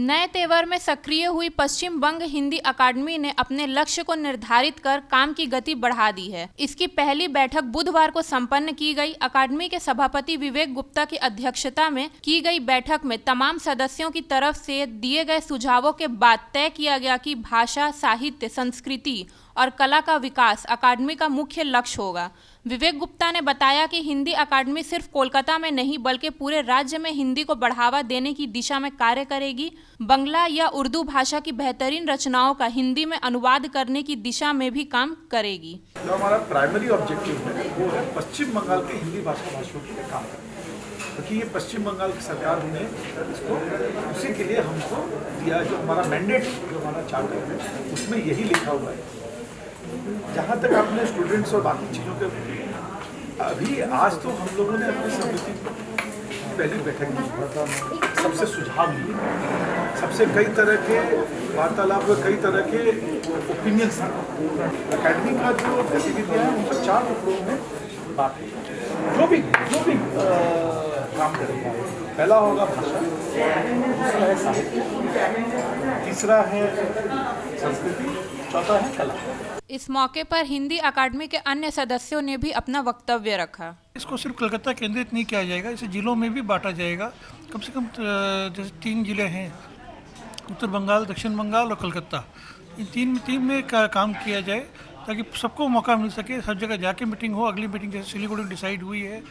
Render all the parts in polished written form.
नए तेवर में सक्रिय हुई पश्चिम बंग हिंदी अकादमी ने अपने लक्ष्य को निर्धारित कर काम की गति बढ़ा दी है। इसकी पहली बैठक बुधवार को संपन्न की गई। अकादमी के सभापति विवेक गुप्ता की अध्यक्षता में की गई बैठक में तमाम सदस्यों की तरफ से दिए गए सुझावों के बाद तय किया गया कि भाषा, साहित्य, संस्कृति और कला का विकास अकादमी का मुख्य लक्ष्य होगा। विवेक गुप्ता ने बताया कि हिंदी अकादमी सिर्फ कोलकाता में नहीं बल्कि पूरे राज्य में हिंदी को बढ़ावा देने की दिशा में कार्य करेगी। बंगला या उर्दू भाषा की बेहतरीन रचनाओं का हिंदी में अनुवाद करने की दिशा में भी काम करेगी। जो हमारा प्राइमरी ऑब्जेक्टिव है वो है पश्चिम बंगाल के हिंदी भाषियों के लिए काम करना, क्योंकि ये पश्चिम बंगाल की सरकार ने इसको उसी के लिए हमको दिया। जो हमारा मैंडेट, जो हमारा चार्टर है, उसमें यही लिखा हुआ है। जहाँ तक अपने स्टूडेंट्स और बाकी चीज़ों के अभी आज तो हम लोगों ने अपनी समिति पहली बैठक में सबसे सुझाव लिए, सबसे कई तरह के वार्तालाप, कई तरह के ओपिनियंस। अकेडमी का जो गतिविधियाँ हैं उनको 4 टुकड़ों में बांट है। जो भी काम करेगा, पहला होगा भाषा, दूसरा है साहित्य, तीसरा है संस्कृति, चौथा है कला। इस मौके पर हिंदी अकादमी के अन्य सदस्यों ने भी अपना वक्तव्य रखा। इसको सिर्फ कलकत्ता केंद्रित नहीं किया जाएगा, इसे जिलों में भी बांटा जाएगा। कम से कम जैसे 3 जिले हैं, उत्तर बंगाल, दक्षिण बंगाल और कलकत्ता। इन तीन में काम किया जाए ताकि सबको मौका मिल सके, सब जगह जाके मीटिंग हो। अगली मीटिंग जैसे सिलीगुड़ी में डिसाइड हुई है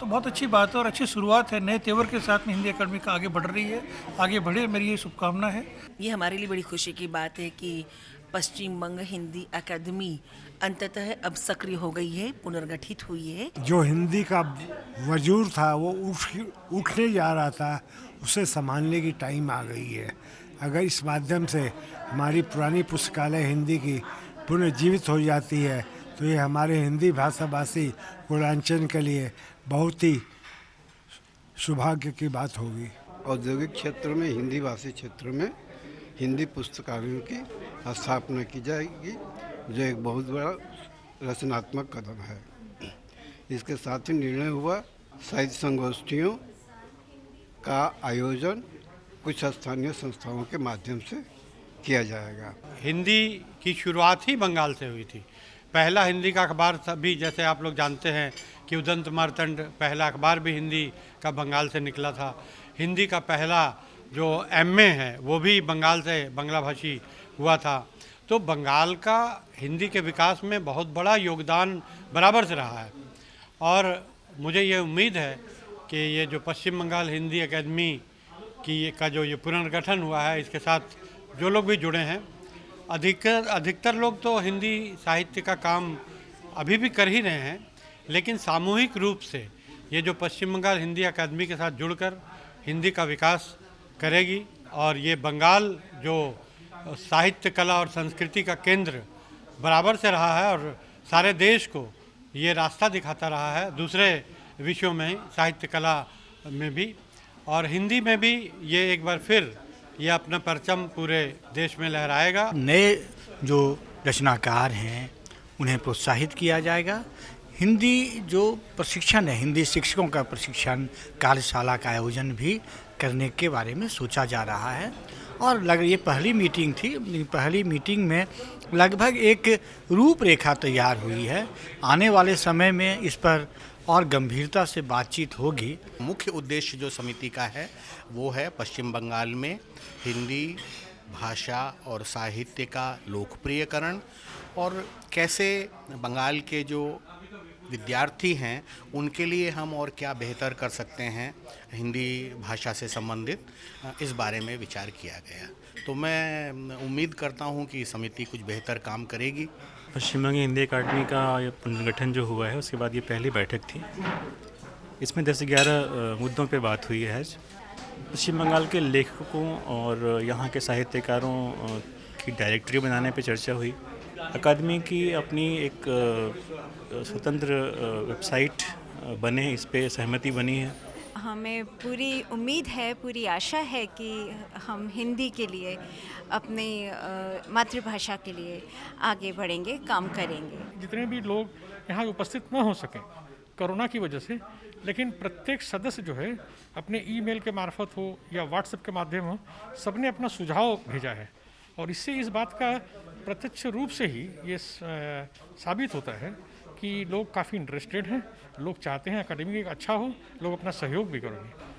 तो बहुत अच्छी बात है और अच्छी शुरुआत है। नए तेवर के साथ में हिंदी अकादमी का आगे बढ़ रही है, आगे बढ़े, मेरी ये शुभकामना है। ये हमारे लिए बड़ी खुशी की बात है कि पश्चिम बंग हिंदी अकादमी अंततः अब सक्रिय हो गई है, पुनर्गठित हुई है। जो हिंदी का वजूद था वो उठने जा रहा था, उसे संभालने की टाइम आ गई है। अगर इस माध्यम से हमारी पुरानी पुस्तकालय हिंदी की पुनर्जीवित हो जाती है तो ये हमारे हिंदी भाषाभाषी कुलांचन के लिए बहुत ही सौभाग्य की बात होगी। औद्योगिक क्षेत्र में, हिंदी भाषी क्षेत्र में हिंदी पुस्तकालयों की स्थापना की जाएगी, जो एक बहुत बड़ा रचनात्मक कदम है। इसके साथ ही निर्णय हुआ साहित्य संगोष्ठियों का आयोजन कुछ स्थानीय संस्थाओं के माध्यम से किया जाएगा। हिंदी की शुरुआत ही बंगाल से हुई थी। पहला हिंदी का अखबार भी, जैसे आप लोग जानते हैं कि उदंत मार्तंड, पहला अखबार भी हिंदी का बंगाल से निकला था। हिंदी का पहला जो एमए है वो भी बंगाल से, बांग्ला भाषी हुआ था। तो बंगाल का हिंदी के विकास में बहुत बड़ा योगदान बराबर से रहा है और मुझे ये उम्मीद है कि ये जो पश्चिम बंगाल हिंदी अकादमी का जो ये पुनर्गठन हुआ है, इसके साथ जो लोग भी जुड़े हैं, अधिकतर लोग तो हिंदी साहित्य का काम अभी भी कर ही रहे हैं, लेकिन सामूहिक रूप से ये जो पश्चिम बंगाल हिंदी अकादमी के साथ जुड़कर हिंदी का विकास करेगी और ये बंगाल जो साहित्य, कला और संस्कृति का केंद्र बराबर से रहा है और सारे देश को ये रास्ता दिखाता रहा है, दूसरे विषयों में, साहित्य, कला में भी और हिंदी में भी, ये एक बार फिर ये अपना परचम पूरे देश में लहराएगा। नए जो रचनाकार हैं उन्हें प्रोत्साहित किया जाएगा। हिंदी जो प्रशिक्षण है, हिंदी शिक्षकों का प्रशिक्षण कार्यशाला का आयोजन भी करने के बारे में सोचा जा रहा है और ये पहली मीटिंग थी। पहली मीटिंग में लगभग एक रूपरेखा तैयार हुई है। आने वाले समय में इस पर और गंभीरता से बातचीत होगी। मुख्य उद्देश्य जो समिति का है वो है पश्चिम बंगाल में हिंदी भाषा और साहित्य का लोकप्रियकरण और कैसे बंगाल के जो विद्यार्थी हैं उनके लिए हम और क्या बेहतर कर सकते हैं हिंदी भाषा से संबंधित, इस बारे में विचार किया गया। तो मैं उम्मीद करता हूं कि समिति कुछ बेहतर काम करेगी। पश्चिम बंग हिंदी अकादमी का पुनर्गठन जो हुआ है उसके बाद ये पहली बैठक थी। इसमें 10-11 मुद्दों पे बात हुई है। पश्चिम बंगाल के लेखकों और यहाँ के साहित्यकारों की डायरेक्टरी बनाने पे चर्चा हुई। अकादमी की अपनी एक स्वतंत्र वेबसाइट बने, इस पे सहमति बनी है। हमें पूरी उम्मीद है, पूरी आशा है कि हम हिंदी के लिए, अपनी मातृभाषा के लिए आगे बढ़ेंगे, काम करेंगे। जितने भी लोग यहाँ उपस्थित न हो सकें कोरोना की वजह से, लेकिन प्रत्येक सदस्य जो है अपने ईमेल के मार्फत हो या व्हाट्सएप के माध्यम हो, सबने अपना सुझाव भेजा है और इससे इस बात का प्रत्यक्ष रूप से ही ये साबित होता है कि लोग काफ़ी इंटरेस्टेड हैं, लोग चाहते हैं एकेडमी एक अच्छा हो, लोग अपना सहयोग भी करेंगे।